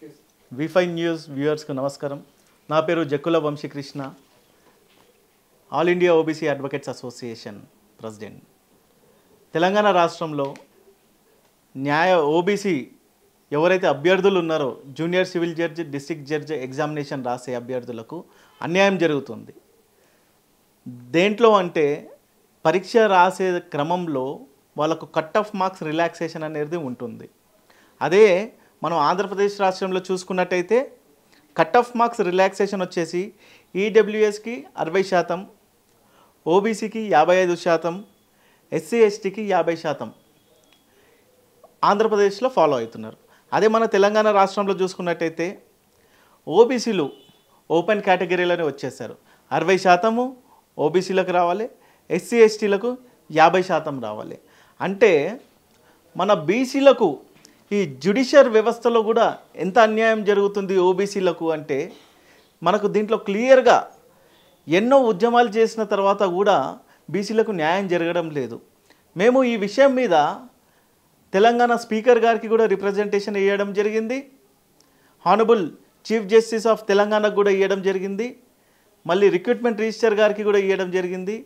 V5 news వ్యూవర్స్కు నమస్కారం. నా పేరు Jakkula Vamsikrishna, all India OBC advocates association president. Telangana రాష్ట్రంలో ఓబీసీ ఎవరైతే అభ్యర్థులు ఉన్నారో junior civil judge, district judge examination రాసే అభ్యర్థులకు అన్యాయం జరుగుతుంది. దేంట్లో అంటే పరీక్ష రాసే క్రమంలో వాళ్ళకు కట్ ఆఫ్ మార్క్స్ రిలాక్సేషన్ అనేది ఉంటుంది. అదే మనం ఆంధ్రప్రదేశ్ రాష్ట్రంలో చూసుకున్నట్టయితే కట్ ఆఫ్ మార్క్స్ రిలాక్సేషన్ వచ్చేసి ఈడబ్ల్యూఎస్కి 60%, ఓబీసీకి 55%, ఎస్సీ ఎస్టీకి 50% ఆంధ్రప్రదేశ్లో ఫాలో అవుతున్నారు. అదే మన తెలంగాణ రాష్ట్రంలో చూసుకున్నట్టయితే ఓబీసీలు ఓపెన్ కేటగిరీలోనే వచ్చేసారు. 60% ఓబీసీలకు రావాలి, ఎస్సీ ఎస్టీలకు 50% రావాలి. అంటే మన బీసీలకు ఈ జ్యుడిషియర్ వ్యవస్థలో కూడా ఎంత అన్యాయం జరుగుతుంది ఓబీసీలకు అంటే మనకు దీంట్లో క్లియర్గా ఎన్నో ఉద్యమాలు చేసిన తర్వాత కూడా బీసీలకు న్యాయం జరగడం లేదు. మేము ఈ విషయం మీద తెలంగాణ స్పీకర్ గారికి కూడా రిప్రజెంటేషన్ ఇవ్వడం జరిగింది, హానరబుల్ చీఫ్ జస్టిస్ ఆఫ్ తెలంగాణకు కూడా ఇవ్వడం జరిగింది, మళ్ళీ రిక్రూట్మెంట్ రిజిస్టర్ గారికి కూడా ఇవ్వడం జరిగింది,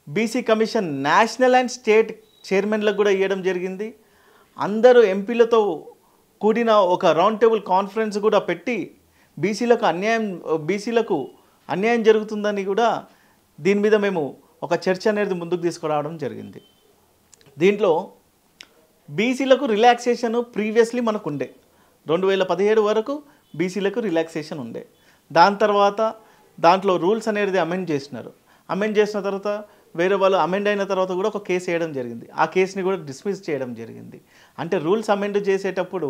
BC commission national and state చైర్మన్లకు కూడా ఇవ్వడం జరిగింది. అందరూ ఎంపీలతో కూడిన ఒక రౌండ్ టేబుల్ కాన్ఫరెన్స్ కూడా పెట్టి బీసీలకు అన్యాయం జరుగుతుందని కూడా దీని మీద మేము ఒక చర్చ అనేది ముందుకు తీసుకురావడం జరిగింది. దీంట్లో బీసీలకు రిలాక్సేషన్ ప్రీవియస్లీ మనకు ఉండే 2017 వరకు బీసీలకు రిలాక్సేషన్ ఉండే. దాని తర్వాత దాంట్లో రూల్స్ అనేది అమెండ్ చేసినారు. అమెండ్ చేసిన తర్వాత వేరే వాళ్ళు అమెండ్ అయిన తర్వాత కూడా ఒక కేసు వేయడం జరిగింది. ఆ కేసుని కూడా డిస్మిస్ చేయడం జరిగింది. అంటే రూల్స్ అమెండ్ చేసేటప్పుడు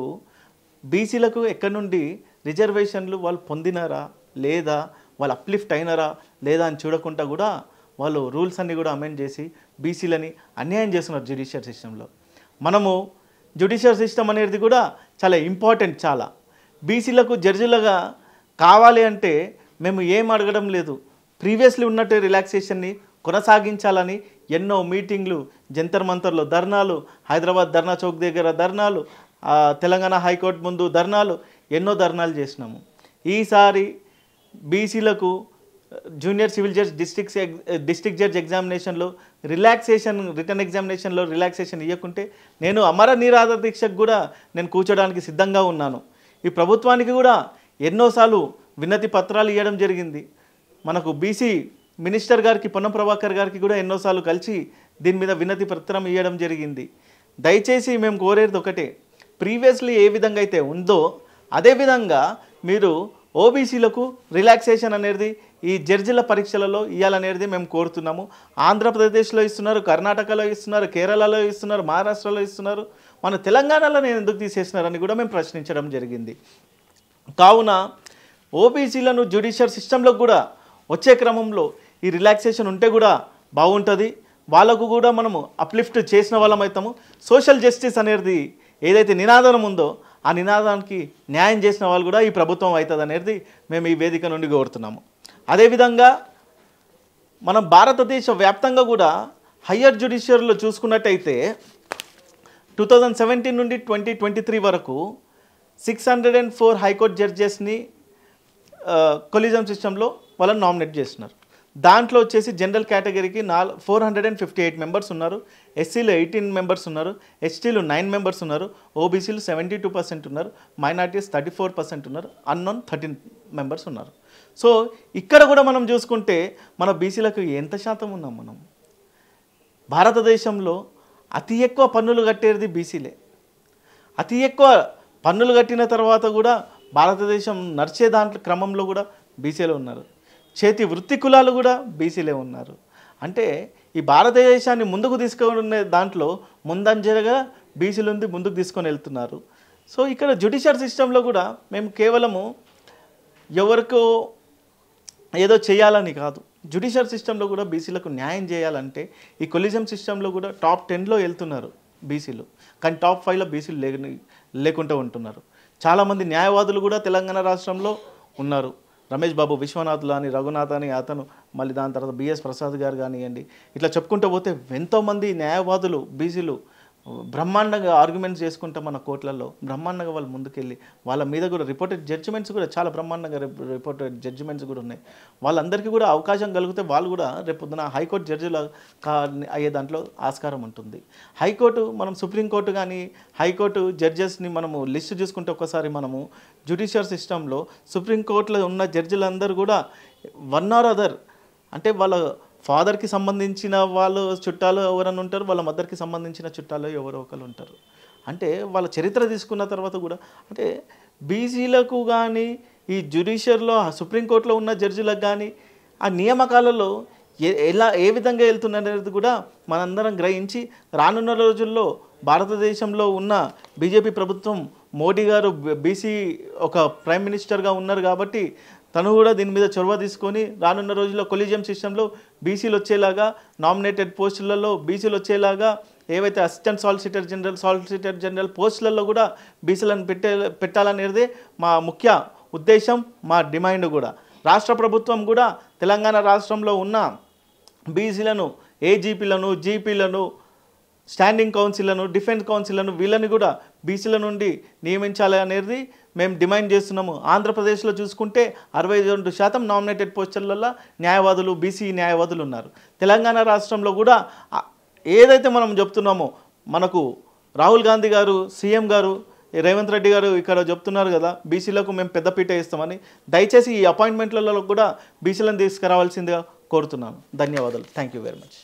బీసీలకు ఎక్కడి నుండి రిజర్వేషన్లు వాళ్ళు పొందినారా లేదా, వాళ్ళు అప్లిఫ్ట్ అయినారా లేదా అని చూడకుండా కూడా వాళ్ళు రూల్స్ అన్నీ కూడా అమెండ్ చేసి బీసీలని అన్యాయం చేస్తున్నారు జ్యుడిషియర్ సిస్టంలో. మనము జ్యుడిషియర్ సిస్టమ్ అనేది కూడా చాలా ఇంపార్టెంట్. చాలా బీసీలకు జడ్జిలుగా కావాలి అంటే మేము ఏం అడగడం లేదు, ప్రీవియస్లీ ఉన్నట్టు రిలాక్సేషన్ని కొనసాగించాలని ఎన్నో మీటింగ్లు, జంతర్ మంతర్లో ధర్నాలు, హైదరాబాద్ ధర్నా చౌక్ దగ్గర ధర్నాలు, తెలంగాణ హైకోర్టు ముందు ధర్నాలు, ఎన్నో ధర్నాలు చేసినాము. ఈసారి బీసీలకు junior civil judge, district judge ఎగ్జామినేషన్లో రిలాక్సేషన్, రిటర్న్ ఎగ్జామినేషన్లో రిలాక్సేషన్ ఇవ్వకుంటే నేను అమర నిరాహార దీక్షకు కూడా నేను కూర్చోడానికి సిద్ధంగా ఉన్నాను. ఈ ప్రభుత్వానికి కూడా ఎన్నోసార్లు వినతి పత్రాలు ఇవ్వడం జరిగింది. మనకు బీసీ మినిస్టర్ గారికి, పొన్నం ప్రభాకర్ గారికి కూడా ఎన్నోసార్లు కలిసి దీని మీద వినతి పత్రం ఇవ్వడం జరిగింది. దయచేసి మేము కోరేది ఒకటే, ప్రీవియస్లీ ఏ విధంగా అయితే ఉందో అదేవిధంగా మీరు ఓబీసీలకు రిలాక్సేషన్ అనేది ఈ జడ్జిల పరీక్షలలో ఇవ్వాలనేది మేము కోరుతున్నాము. ఆంధ్రప్రదేశ్లో ఇస్తున్నారు, కర్ణాటకలో ఇస్తున్నారు, కేరళలో ఇస్తున్నారు, మహారాష్ట్రలో ఇస్తున్నారు, మన తెలంగాణలో నేను ఎందుకు తీసేసినారని కూడా మేము ప్రశ్నించడం జరిగింది. కావున ఓబీసీలను జ్యుడిషియర్ సిస్టంలో కూడా వచ్చే క్రమంలో ఈ రిలాక్సేషన్ ఉంటే కూడా బాగుంటుంది. వాళ్ళకు కూడా మనము అప్లిఫ్ట్ చేసిన వాళ్ళం అవుతాము. సోషల్ జస్టిస్ అనేది ఏదైతే నినాదం ఉందో ఆ నినాదానికి న్యాయం చేసిన వాళ్ళు కూడా ఈ ప్రభుత్వం అవుతుంది అనేది మేము ఈ వేదిక నుండి కోరుతున్నాము. అదేవిధంగా మనం భారతదేశ వ్యాప్తంగా కూడా హయ్యర్ జ్యుడిషియర్లో చూసుకున్నట్టయితే 2017 నుండి 2023 వరకు 604 హైకోర్టు జడ్జెస్ని కొలిజం సిస్టంలో వాళ్ళని నామినేట్ చేస్తున్నారు. దాంట్లో వచ్చేసి జనరల్ కేటగిరీకి 458 మెంబర్స్ ఉన్నారు, ఎస్సీలు 18 మెంబర్స్ ఉన్నారు, ఎస్టీలు 9 మెంబర్స్ ఉన్నారు, ఓబీసీలు 72% ఉన్నారు, మైనారిటీస్ 34% ఉన్నారు, అన్నోన్ 13 మెంబర్స్ ఉన్నారు. సో ఇక్కడ కూడా మనం చూసుకుంటే మన బీసీలకు ఎంత శాతం ఉన్నాం మనం? భారతదేశంలో అతి ఎక్కువ పన్నులు కట్టేది బీసీలే. అతి ఎక్కువ పన్నులు కట్టిన తర్వాత కూడా భారతదేశం నడిచే దాంట్లో క్రమంలో కూడా బీసీలే ఉన్నారు. చేతి వృత్తి కులాలు కూడా బీసీలే ఉన్నారు. అంటే ఈ భారతదేశాన్ని ముందుకు తీసుకునే దాంట్లో ముందంజగా బీసీలు ఉంది, ముందుకు తీసుకొని వెళ్తున్నారు. సో ఇక్కడ జ్యుడిషియర్ సిస్టంలో కూడా మేము కేవలము ఎవరికో ఏదో చేయాలని కాదు, జ్యుడిషియర్ సిస్టంలో కూడా బీసీలకు న్యాయం చేయాలంటే ఈ కొలిజం సిస్టంలో కూడా టాప్ 10లో వెళ్తున్నారు బీసీలు, కానీ టాప్ 5లో బీసీలు లేకుండా ఉంటున్నారు. చాలామంది న్యాయవాదులు కూడా తెలంగాణ రాష్ట్రంలో ఉన్నారు. రమేష్ బాబు విశ్వనాథ్లు అని, రఘునాథ్ అని అతను, మళ్ళీ దాని తర్వాత బిఎస్ ప్రసాద్ గారు కానివ్వండి, ఇట్లా చెప్పుకుంటూ పోతే ఎంతోమంది న్యాయవాదులు బీసీలు బ్రహ్మాండంగా ఆర్గ్యుమెంట్స్ చేసుకుంటాం మన కోర్టులలో, బ్రహ్మాండంగా వాళ్ళు ముందుకెళ్ళి వాళ్ళ మీద కూడా రిపోర్టెడ్ జడ్జిమెంట్స్ కూడా చాలా బ్రహ్మాండంగా రిపోర్టెడ్ జడ్జిమెంట్స్ కూడా ఉన్నాయి. వాళ్ళందరికీ కూడా అవకాశం కలిగితే వాళ్ళు కూడా రేపొద్దున హైకోర్టు జడ్జిల అయ్యే దాంట్లో ఆస్కారం ఉంటుంది. హైకోర్టు మనం సుప్రీంకోర్టు కానీ హైకోర్టు జడ్జెస్ని మనము లిస్ట్ చూసుకుంటే ఒకసారి మనము జ్యుడిషియల్ సిస్టంలో సుప్రీంకోర్టులో ఉన్న జడ్జిలందరూ కూడా వన్ ఆర్ అదర్ అంటే వాళ్ళ ఫాదర్కి సంబంధించిన వాళ్ళు చుట్టాలు ఎవరైనా ఉంటారు, వాళ్ళ మదర్కి సంబంధించిన చుట్టాలు ఎవరో ఒకరు ఉంటారు. అంటే వాళ్ళ చరిత్ర తీసుకున్న తర్వాత కూడా అంటే బీసీలకు కానీ ఈ జ్యుడిషియర్లో సుప్రీంకోర్టులో ఉన్న జడ్జిలకు కానీ ఆ నియామకాలలో ఏ విధంగా వెళ్తున్నది కూడా మనందరం గ్రహించి రానున్న రోజుల్లో భారతదేశంలో ఉన్న బీజేపీ ప్రభుత్వం మోడీ గారు బీసీ ఒక ప్రైమ్ మినిస్టర్గా ఉన్నారు కాబట్టి తను కూడా దీని మీద చొరవ తీసుకొని రానున్న రోజుల్లో కొలీజియం సిస్టంలో బీసీలు వచ్చేలాగా నామినేటెడ్ పోస్టులలో బీసీలు వచ్చేలాగా ఏవైతే అసిస్టెంట్ సాలిసిటర్ జనరల్ పోస్టులలో కూడా బీసీలను పెట్టాలనేది మా ముఖ్య ఉద్దేశం, మా డిమాండ్ కూడా. రాష్ట్ర ప్రభుత్వం కూడా తెలంగాణ రాష్ట్రంలో ఉన్న బీసీలను ఏజీపీలను జీపీలను స్టాండింగ్ కౌన్సిల్లను డిఫెన్స్ కౌన్సిల్లను వీళ్ళని కూడా బీసీల నుండి నియమించాలి అనేది మేము డిమాండ్ చేస్తున్నాము. ఆంధ్రప్రదేశ్లో చూసుకుంటే 62% నామినేటెడ్ పోస్టులలో న్యాయవాదులు బీసీ న్యాయవాదులు ఉన్నారు. తెలంగాణ రాష్ట్రంలో కూడా ఏదైతే మనం చెప్తున్నామో మనకు రాహుల్ గాంధీ గారు సీఎం గారు రేవంత్ రెడ్డి గారు ఇక్కడ చెప్తున్నారు కదా బీసీలకు మేము పెద్దపీట ఇస్తామని. దయచేసి ఈ అపాయింట్మెంట్లలో కూడా బీసీలను తీసుకురావాల్సిందిగా కోరుతున్నాను. ధన్యవాదాలు. Thank you very much.